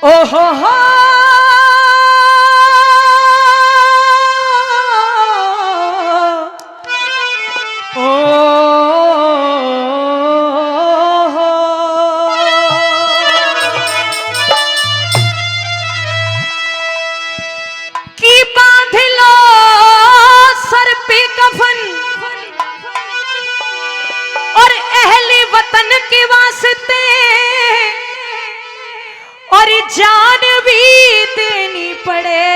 ओ हो कि बांध लो सर पे कफन और अहले वतन के वास्ते और जान भी देनी पड़े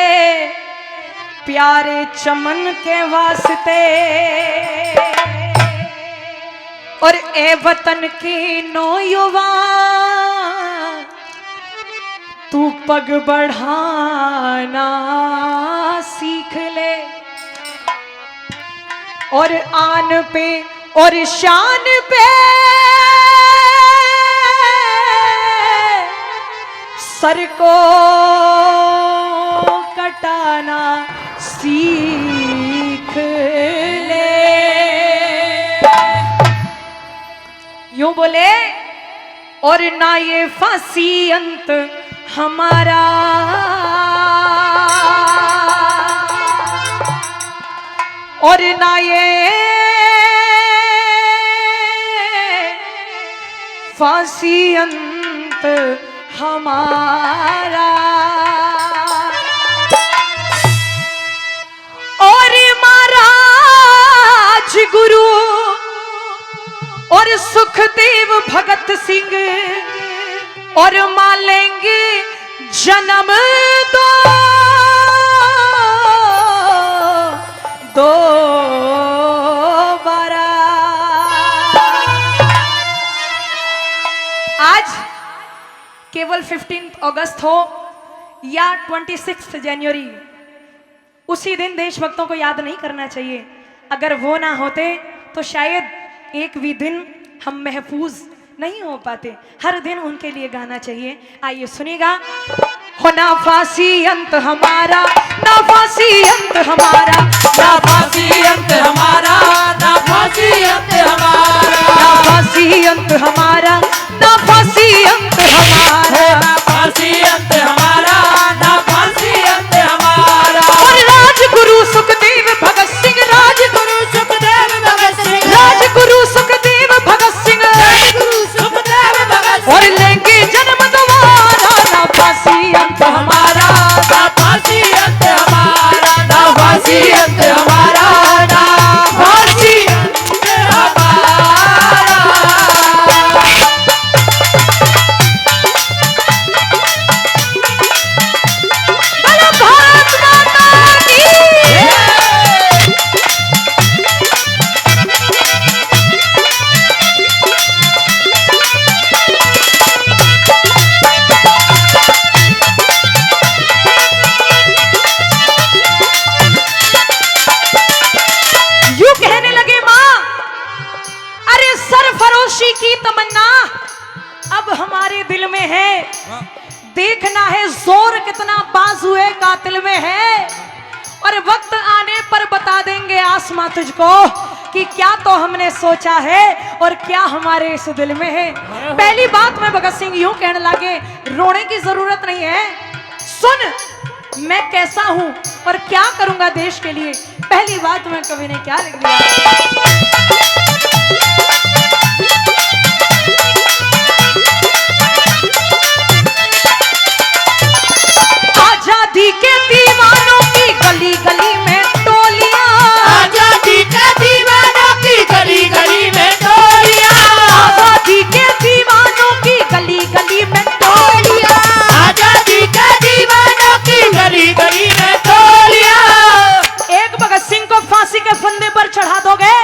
प्यारे चमन के वास्ते। और ए वतन की नौयुवा तू पग बढ़ाना सीख ले और आन पे और शान पे सर को कटाना सीख ले। यूं बोले और ना ये फांसी अंत हमारा और ना ये फांसी अंत हमारा। और महाराज गुरु और सुखदेव भगत सिंह और मालेंगे जन्म दो बारा। आज केवल 15 अगस्त हो या 26 जनवरी, उसी दिन देशभक्तों को याद नहीं करना चाहिए। अगर वो ना होते तो शायद एक भी दिन हम महफूज नहीं हो पाते। हर दिन उनके लिए गाना चाहिए। आइए सुनिएगा। हो ना फांसी अंत हमारा, ना फांसी अंत हमारा, ना फांसी अंत हमारा, ना फांसी अंत हमारा, ना फांसी अंत हमारा, ना फांसी अंत हमारा, ना फांसी अंत हमारा, ना फांसी अंत हमारा। और राजगुरु सुखदेव भगत सिंह, राजगुरु सुखदेव भगत सिंह, राजगुरु सुखदेव भगत सिंह, राजगुरु सुखदेव भगत सिंह। और लेंगे जन्म दोबारा, ना फांसी अंत हमारा, ना फांसी अंत हमारा, ना फांसी अंत हमारा, ना फांसी अंत हमारा। बोलो भारत माता की। यूं कहने लगे मां, अरे सरफरोशी की तमन्ना अब हमारे दिल में है। देखना है जोर कितना बाजुए कातिल में है। और वक्त आने पर बता देंगे आसमां तुझको कि क्या तो हमने सोचा है और क्या हमारे इस दिल में है। पहली बात में भगत सिंह यूं कहने लगे, रोने की जरूरत नहीं है, सुन मैं कैसा हूं और क्या करूंगा देश के लिए। पहली बात में कवि ने क्या लिख दिया। आजादी के दीवानों की गली गली में टोलियां, आजादी के दीवानों की गली गली में टोलियां, आजादी के दीवानों की गली गली में टोलियां, आजादी के दीवानों की गली गली में टोलियां। एक भगत सिंह को फांसी के फंदे पर चढ़ा दोगे,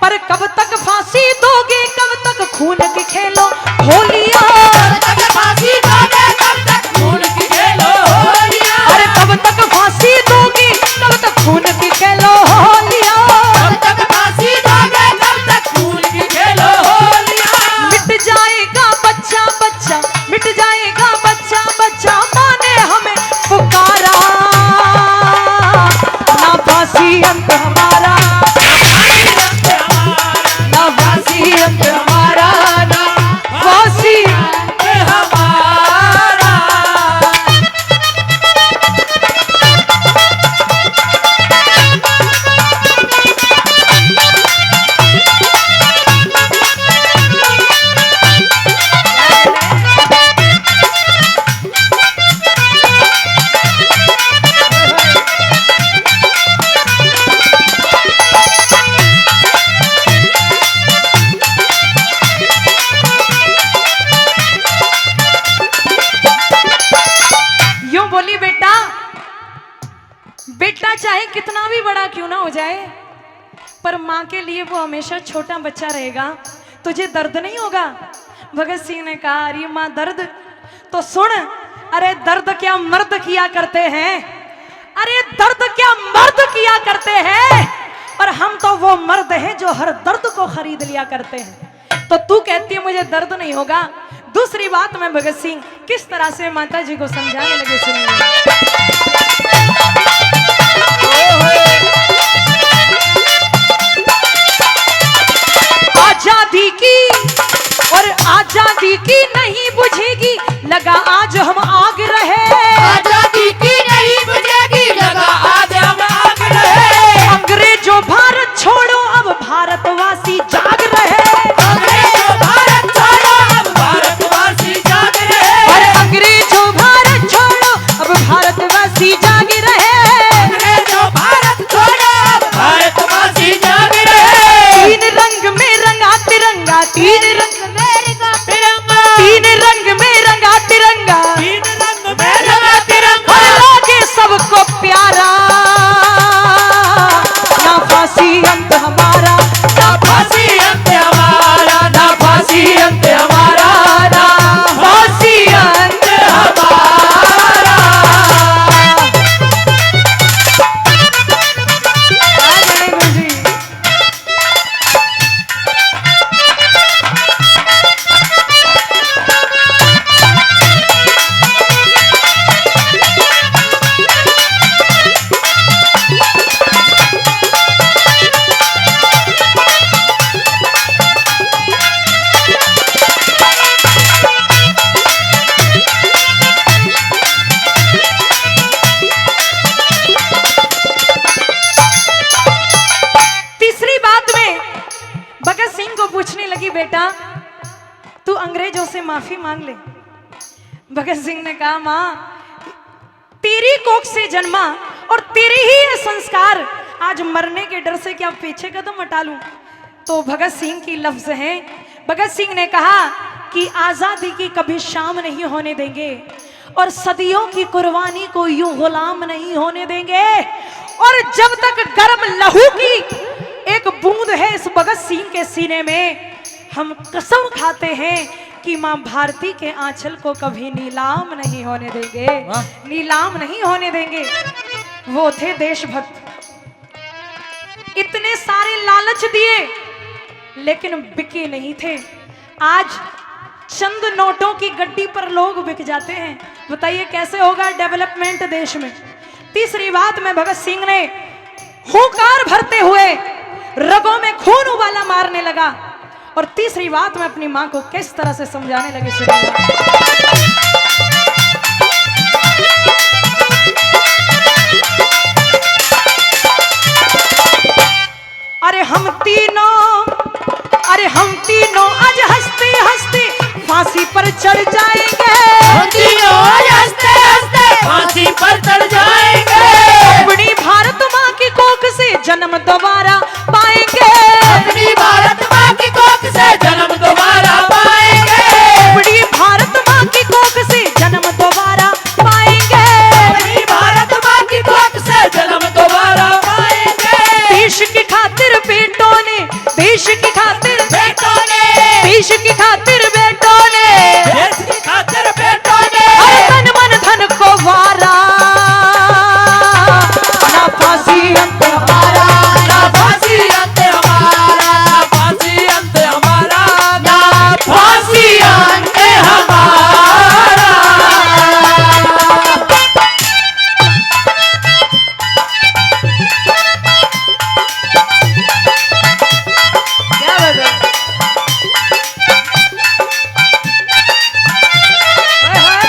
पर कब तक फांसी दोगे, कब तक खून की खेलो होलियां। कब तक फांसी दोगे, कब तक खून की खेलो होलियां। अरे कब तक फांसी दोगी, कब तक खून की खेलो होलियां। कब तक फांसी दोगे, कब तक खून की खेलो होलियां। मिट जाएगा बच्चा बच्चा, मिट जाएगा बच्चा बच्चा, माँ ने हमें पुकारा। ना फांसी अंत हमारा, ना फांसी अंत हमारा, ना फांसी हमारा। बेटा चाहे कितना भी बड़ा क्यों ना हो जाए, पर माँ के लिए वो हमेशा छोटा बच्चा रहेगा। तुझे दर्द नहीं होगा? भगत सिंह ने कहा, अरे माँ दर्द तो सुन, अरे दर्द क्या मर्द किया करते हैं, अरे दर्द क्या मर्द किया करते हैं, और हम तो वो मर्द हैं जो हर दर्द को खरीद लिया करते हैं। तो तू कहती है मुझे दर्द नहीं होगा। दूसरी बात में भगत सिंह किस तरह से माता जी को समझाने लगे, सुनिए। आजादी की और आजादी की नहीं बुझेगी, लगा आज हम आग रहे। आजादी की नहीं बुझेगी, लगा आज हम आग रहे। अंग्रेजों भारत छोड़ो, अब भारतवासी जाग रहे। अंग्रेजों भारत छोड़ो, अब भारतवासी जाग रहे। अरे अंग्रेजों भारत छोड़ो, अब भारतवासी जाग रहे। अंग्रेजों भारत छोड़ो, अब भारतवासी जाग रहे। तीन रंग में रंगा तिरंगा, तीन रंग तिरंगा, तीन रंग में रंगा तिरंगा, तीन रंग में लगा तिरंगा। लागे सबको प्यारा, ना फांसी अंत हमारा, ना फांसी अंत हमारा, ना फांसी अंत हमारा, ना फांसी अंत हमारा। आ गए गुरुजी। तीसरी बात में भगत सिंह को पूछने लगी, बेटा तू अंग्रेजों से माफी मांग ले। भगत सिंह ने कहा, माँ तेरी कोख से जन्मा और तेरे ही ये संस्कार, आज मरने के डर से क्या पीछे कदम हटा लूं? तो भगत सिंह की लफ्ज है, भगत सिंह ने कहा कि आजादी की कभी शाम नहीं होने देंगे, और सदियों की कुर्बानी को यूं गुलाम नहीं होने देंगे, और जब तक गर्म लहू की एक बूंद है इस भगत सिंह के सीने में, हम कसम खाते हैं कि मां भारती के आंचल को कभी नीलाम नहीं होने देंगे, नीलाम नहीं होने देंगे। वो थे देशभक्त, इतने सारे लालच दिए लेकिन बिके नहीं थे। आज चंद नोटों की गड्डी पर लोग बिक जाते हैं, बताइए कैसे होगा डेवलपमेंट देश में। तीसरी बात में भगत सिंह ने हुंकार भरते हुए रगों में खून उबाला मारने लगा, और तीसरी बात में अपनी मां को किस तरह से समझाने लगे, सुनिए। अरे हम तीनों आज हंसते हंसते फांसी पर चढ़ जाएंगे। हम तीनों आज हंसते हंसते फांसी पर चढ़ जाएंगे। अपनी भारत माँ की कोख से जन्म दोबारा पाएंगे। अपनी भारत माँ की कोख से जन्म दोबारा पाएंगे। अपनी भारत माँ की कोख से जन्म दोबारा पाएंगे। अपनी भारत माँ की कोख से जन्म दोबारा पाएंगे। देश की खातिर बेटों ने, देश की खातिर बेटों ने, देश की खातिर बेटों ने, देश की खातिर बेटों ने, हर तन मन धन को वारा, ना फांसी अंत हमारा, ना फांसी अंत हमारा, ना फांसी अंत हमारा, ना फांसी अंत हमारा। क्या बात है? हाय हाय।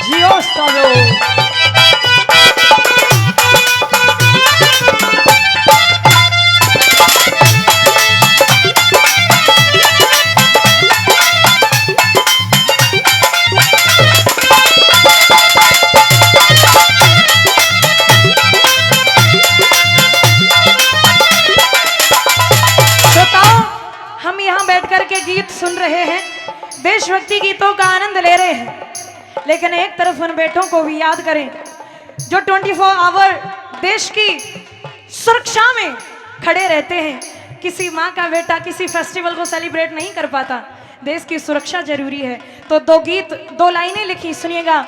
जियो स्टारो। श्रोताओ, हम यहाँ बैठ कर के गीत सुन रहे हैं, देशभक्ति गीतों का आनंद ले रहे हैं, लेकिन एक तरफ उन बेटों को भी याद करें जो 24 आवर देश की सुरक्षा में खड़े रहते हैं। किसी माँ का बेटा किसी फेस्टिवल को सेलिब्रेट नहीं कर पाता, देश की सुरक्षा जरूरी है। तो दो लाइनें लिखी, सुनिएगा।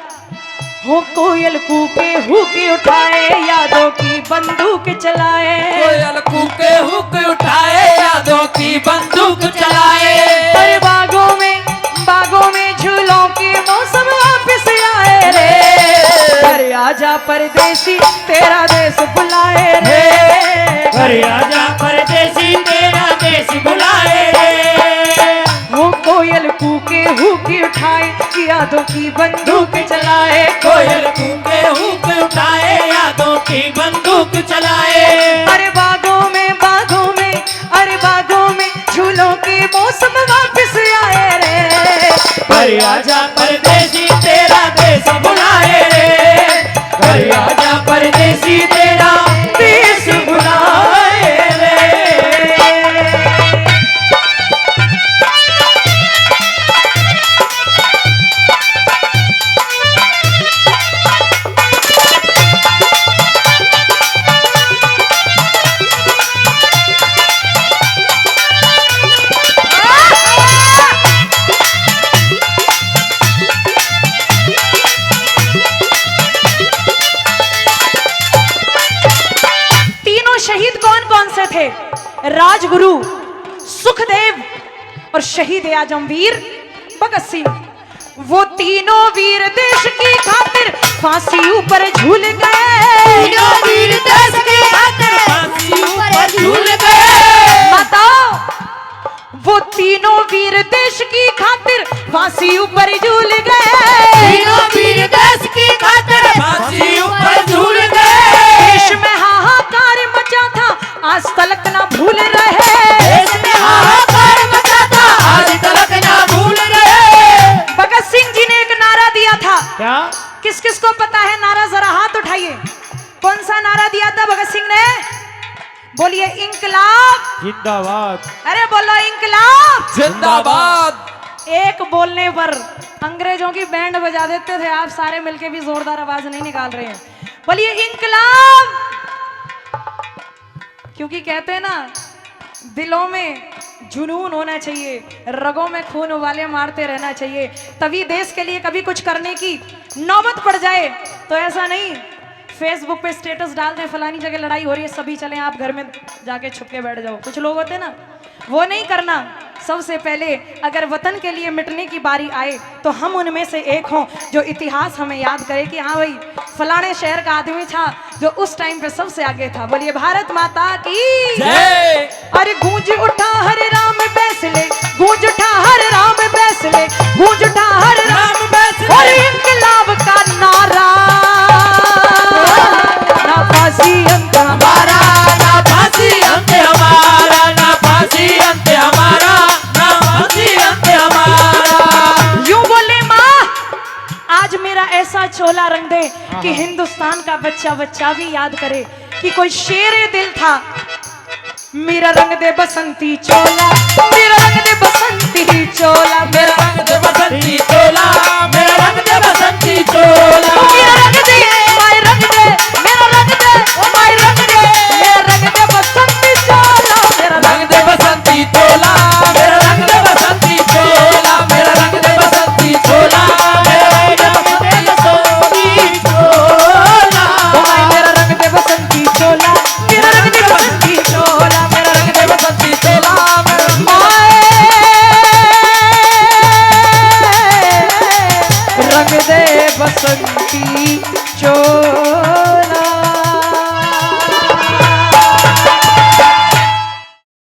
हो कोयल कूके हुक उठाए, यादों की बंदूक चलाए। कोयल कूके हुक उठाए, यादों की बंदूक चलाए। पर बागों में झूलों के मौसम वापस आए रे। घर आजा परदेसी तेरा देश बुलाए रे। घर आजा परदेसी तेरा देश बुलाए रे। वो कोयल कूके हुक उठाए, यादों की बंदूक चलाए। कोयल कूके हुक उठाए, यादों की बंदूक चलाए। अरे बागों में झूलों के मौसम वापस आए रे। घर आजा परदेसी तेरा देश बुलाए रे। घर आजा परदेसी तेरा देश बुलाए रे। शहीद कौन कौन से थे? राजगुरु, सुखदेव और शहीद आजमवीर भगत सिंह। वो तीनों वीर देश की खातिर फांसी ऊपर झूल गए। तीनों वीर देश की खातिर फांसी ऊपर झूल गए। बताओ, वो तीनों वीर देश की खातिर फांसी ऊपर झूल गए। तीनों वीर देश की खातिर फांसी ऊपर झूल गए। देश में हाहाकार मचा था, आज तलक ना भूल रहे। देश में हाहाकार मचा था, आज तलक ना भूल रहे। भगत सिंह जी ने एक नारा दिया था। क्या? किस किस को पता है नारा? जरा हाथ उठाइए। कौन सा नारा दिया था भगत सिंह ने? बोलिए, इंकलाब जिंदाबाद। अरे बोलो, इंकलाब जिंदाबाद। एक बोलने पर अंग्रेजों की बैंड बजा देते थे, आप सारे मिलके भी जोरदार आवाज नहीं निकाल रहे हैं। बोलिए इंकलाब। क्योंकि कहते हैं ना, दिलों में जुनून होना चाहिए, रगों में खून उबाले मारते रहना चाहिए, तभी देश के लिए कभी कुछ करने की नौबत पड़ जाए तो ऐसा नहीं फेसबुक पे स्टेटस डाल दें फलानी जगह लड़ाई हो रही है, सभी चलें, आप घर में जाके छुप के बैठ जाओ। कुछ लोग होते हैं ना, वो नहीं करना। सबसे पहले अगर वतन के लिए मिटने की बारी आए तो हम उनमें से एक हों जो इतिहास हमें याद करे कि हाँ भाई, फलाने शहर का आदमी था जो उस टाइम पे सबसे आगे था। बोलिए भारत माता की जय। अरे गूंज उठा हरे राम फैसले, गूंज उठा हरे राम फैसले, गूंज उठा हरे राम फैसले। और इंकलाब का नारा, ना फांसी अंत हमारा, ना फांसी अंत हमारा, ना फांसी अंत हमारा, ना फांसी अंत हमारा। यूं बोले माँ, आज मेरा ऐसा चोला रंग दे कि हिंदुस्तान का बच्चा बच्चा भी याद करे कि कोई शेरे दिल था। मेरा रंग दे बसंती चोला, मेरा रंग दे बसंती चोला, मेरा रंग दे बसंती